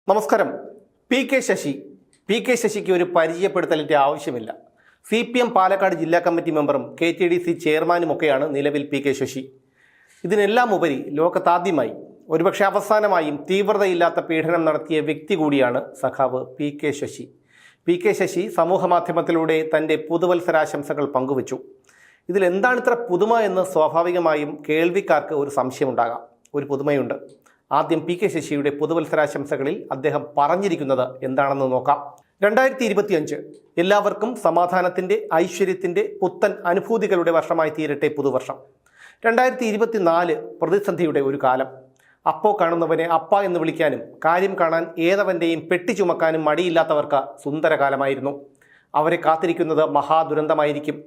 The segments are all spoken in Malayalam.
നമസ്കാരം. പി കെ ശശിക്ക് ഒരു പരിചയപ്പെടുത്തലിൻ്റെ ആവശ്യമില്ല. CPM പാലക്കാട് ജില്ലാ കമ്മിറ്റി മെമ്പറും KTDC ചെയർമാനുമൊക്കെയാണ് നിലവിൽ പി കെ ശശി. ഇതിനെല്ലാം ഉപരി ലോകത്താദ്യമായി ഒരുപക്ഷെ അവസാനമായും തീവ്രതയില്ലാത്ത പീഡനം നടത്തിയ വ്യക്തി കൂടിയാണ് സഖാവ് P K Sasi. P K Sasi സമൂഹമാധ്യമത്തിലൂടെ തൻ്റെ പുതുവത്സരാശംസകൾ പങ്കുവച്ചു. ഇതിലെന്താണിത്ര പുതുമ എന്ന് സ്വാഭാവികമായും കേൾവിക്കാർക്ക് ഒരു സംശയമുണ്ടാകാം. ഒരു പുതുമയുണ്ട്. ആദ്യം പി കെ ശശിയുടെ പുതുവത്സരാശംസകളിൽ അദ്ദേഹം പറഞ്ഞിരിക്കുന്നത് എന്താണെന്ന് നോക്കാം. 2025 എല്ലാവർക്കും സമാധാനത്തിൻ്റെ, ഐശ്വര്യത്തിൻ്റെ, പുത്തൻ അനുഭൂതികളുടെ വർഷമായി തീരട്ടെ പുതുവർഷം. 2024 പ്രതിസന്ധിയുടെ ഒരു കാലം. അപ്പോ കാണുന്നവനെ അപ്പ എന്ന് വിളിക്കാനും കാര്യം കാണാൻ ഏതവൻ്റെയും പെട്ടി ചുമക്കാനും മടിയില്ലാത്തവർക്ക് സുന്ദരകാലമായിരുന്നു. അവരെ കാത്തിരിക്കുന്നത് മഹാദുരന്തമായിരിക്കും.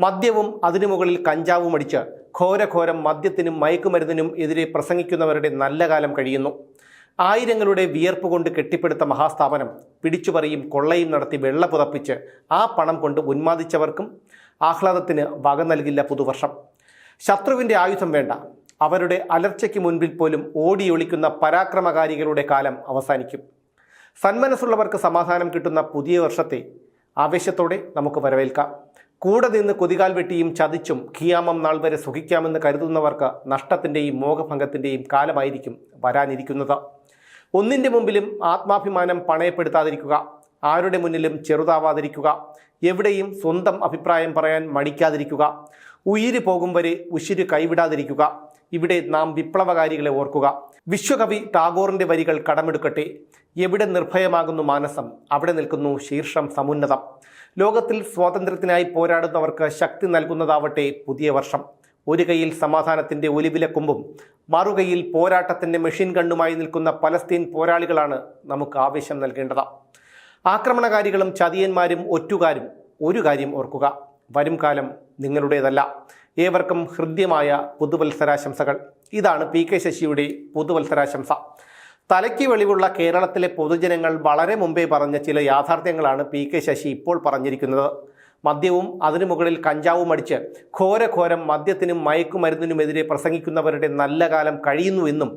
മദ്യവും അതിനു മുകളിൽ കഞ്ചാവും അടിച്ച് ഘോരഘോരം മദ്യത്തിനും മയക്കുമരുന്നിനും എതിരെ പ്രസംഗിക്കുന്നവരുടെ നല്ല കാലം കഴിയുന്നു. ആയിരങ്ങളുടെ വിയർപ്പ് കൊണ്ട് കെട്ടിപ്പടുത്ത മഹാസ്ഥാപനം പിടിച്ചുപറിയും കൊള്ളയും നടത്തി വെള്ള പുതപ്പിച്ച് ആ പണം കൊണ്ട് ഉന്മാദിച്ചവർക്കും ആഹ്ലാദത്തിന് വക നൽകില്ല പുതുവർഷം. ശത്രുവിൻ്റെ ആയുധം വേണ്ട, അവരുടെ അലർച്ചയ്ക്ക് മുൻപിൽ പോലും ഓടിയൊളിക്കുന്ന പരാക്രമകാരികളുടെ കാലം അവസാനിക്കും. സന്മനസ്സുള്ളവർക്ക് സമാധാനം കിട്ടുന്ന പുതിയ വർഷത്തെ ആവേശത്തോടെ നമുക്ക് വരവേൽക്കാം. കൂടെ നിന്ന് കൊതികാൽ വെട്ടിയും ചതിച്ചും ഖിയാമം നാൾ വരെ സുഖിക്കാമെന്ന് കരുതുന്നവർക്ക് നഷ്ടത്തിൻ്റെയും മോഹഭംഗത്തിൻ്റെയും കാലമായിരിക്കും വരാനിരിക്കുന്നത്. ഒന്നിൻ്റെ മുമ്പിലും ആത്മാഭിമാനം പണയപ്പെടുത്താതിരിക്കുക, ആരുടെ മുന്നിലും ചെറുതാവാതിരിക്കുക, എവിടെയും സ്വന്തം അഭിപ്രായം പറയാൻ മടിക്കാതിരിക്കുക, ഉയിര് പോകും വരെ ഉശിര് കൈവിടാതിരിക്കുക. ഇവിടെ നാം വിപ്ലവകാരികളെ ഓർക്കുക. വിശ്വകവി ടാഗോറിൻ്റെ വരികൾ കടമെടുക്കട്ടെ. എവിടെ നിർഭയമാകുന്നു മാനസം, അവിടെ നിൽക്കുന്നു ശീർഷം സമുന്നതം. ലോകത്തിൽ സ്വാതന്ത്ര്യത്തിനായി പോരാടുന്നവർക്ക് ശക്തി നൽകുന്നതാവട്ടെ പുതിയ വർഷം. ഒരു കൈയിൽ സമാധാനത്തിൻ്റെ ഒലിവിലക്കൊമ്പും മറുകൈയിൽ പോരാട്ടത്തിൻ്റെ മെഷീൻ ഗണ്ണുമായി നിൽക്കുന്ന പലസ്തീൻ പോരാളികളാണ് നമുക്ക് ആവേശം നൽകേണ്ടത്. ആക്രമണകാരികളും ചതിയന്മാരും ഒറ്റുകാരും ഒരു കാര്യം ഓർക്കുക, വരും കാലം നിങ്ങളുടേതല്ല. ഏവർക്കും ഹൃദ്യമായ പുതുവത്സരാശംസകൾ. ഇതാണ് പി കെ ശശിയുടെ പുതുവത്സരാശംസ. തലയ്ക്ക് വെളിവുള്ള കേരളത്തിലെ പൊതുജനങ്ങൾ വളരെ മുമ്പേ പറഞ്ഞ ചില യാഥാർത്ഥ്യങ്ങളാണ് പി കെ ശശി ഇപ്പോൾ പറഞ്ഞിരിക്കുന്നത്. മദ്യവും അതിനു മുകളിൽ കഞ്ചാവും അടിച്ച് ഘോരഘോരം മദ്യത്തിനും മയക്കുമരുന്നിനുമെതിരെ പ്രസംഗിക്കുന്നവരുടെ നല്ല കാലം കഴിയുന്നുവെന്നും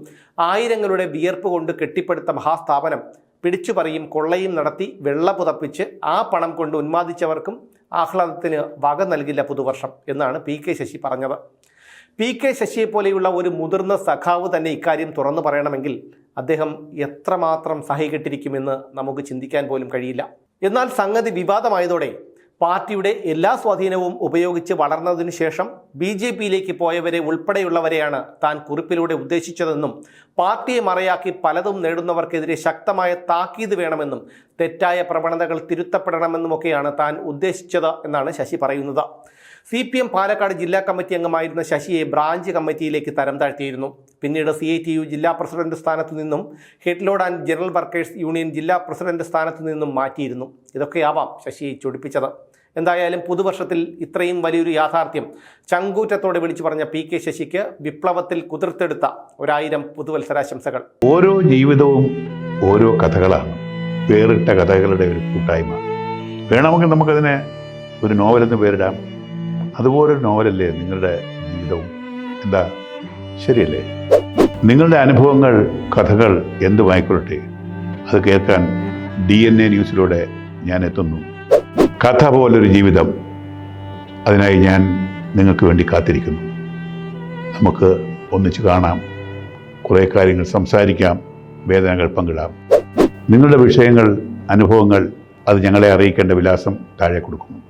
ആയിരങ്ങളുടെ വിയർപ്പ് കൊണ്ട് കെട്ടിപ്പടുത്ത മഹാസ്ഥാപനം പിടിച്ചുപറിയും കൊള്ളയും നടത്തി വെള്ള പുതപ്പിച്ച് ആ പണം കൊണ്ട് ഉന്മാദിച്ചവർക്കും ആഹ്ലാദത്തിന് വക നൽകില്ല പുതുവർഷം എന്നാണ് പി കെ ശശി പറഞ്ഞത്. പി കെ ശശിയെ പോലെയുള്ള ഒരു മുതിർന്ന സഖാവ് തന്നെ ഇക്കാര്യം തുറന്നു പറയണമെങ്കിൽ അദ്ദേഹം എത്രമാത്രം സഹികെട്ടിരിക്കുമെന്ന് നമുക്ക് ചിന്തിക്കാൻ പോലും കഴിയില്ല. എന്നാൽ സംഗതി വിവാദമായതോടെ പാർട്ടിയുടെ എല്ലാ സ്വാധീനവും ഉപയോഗിച്ച് വളർന്നതിനു ശേഷം BJPയിലേക്ക് പോയവരെ ഉൾപ്പെടെയുള്ളവരെയാണ് താൻ കുറിപ്പിലൂടെ ഉദ്ദേശിച്ചതെന്നും പാർട്ടിയെ മറയാക്കി പലതും നേടുന്നവർക്കെതിരെ ശക്തമായ താക്കീത് വേണമെന്നും തെറ്റായ പ്രവണതകൾ തിരുത്തപ്പെടണമെന്നുമൊക്കെയാണ് താൻ ഉദ്ദേശിച്ചത് എന്നാണ് ശശി പറയുന്നത്. CPM പാലക്കാട് ജില്ലാ കമ്മിറ്റി അംഗമായിരുന്ന ശശിയെ ബ്രാഞ്ച് കമ്മിറ്റിയിലേക്ക് തരം താഴ്ത്തിയിരുന്നു. പിന്നീട് CITU ജില്ലാ പ്രസിഡന്റ് സ്ഥാനത്തു നിന്നും head load and general workers union ജില്ലാ പ്രസിഡന്റ് സ്ഥാനത്തു നിന്നും മാറ്റിയിരുന്നു. ഇതൊക്കെയാവാം ശശിയെ ചൊടിപ്പിച്ചത്. എന്തായാലും പുതുവർഷത്തിൽ ഇത്രയും വലിയൊരു യാഥാർത്ഥ്യം ചങ്കൂറ്റത്തോടെ വിളിച്ചു പറഞ്ഞ പി കെ ശശിക്ക് വിപ്ലവത്തിൽ കുതിർത്തെടുത്ത 1000 പുതുവത്സരാശംസകൾ. ഓരോ ജീവിതവും ഓരോ കഥകളാണ്, വേറിട്ട കഥകളുടെ ഒരു കൂട്ടായ്മ. വേണമെങ്കിൽ നമുക്കതിനെ ഒരു നോവലെന്ന് പേരിടാം. അതുപോലൊരു നോവലല്ലേ നിങ്ങളുടെ ജീവിതവും? എന്താ, ശരിയല്ലേ? നിങ്ങളുടെ അനുഭവങ്ങൾ, കഥകൾ എന്തുമായിക്കൊള്ളട്ടെ, അത് കേൾക്കാൻ DNA ന്യൂസിലൂടെ ഞാൻ എത്തുന്നു. കഥ പോലൊരു ജീവിതം, അതിനായി ഞാൻ നിങ്ങൾക്ക് വേണ്ടി കാത്തിരിക്കുന്നു. നമുക്ക് ഒന്നിച്ച് കാണാം, കുറേ കാര്യങ്ങൾ സംസാരിക്കാം, വേദനകൾ പങ്കിടാം. നിങ്ങളുടെ വിഷയങ്ങൾ, അനുഭവങ്ങൾ അത് ഞങ്ങളെ അറിയിക്കേണ്ട വിലാസം താഴെ കൊടുക്കുന്നു.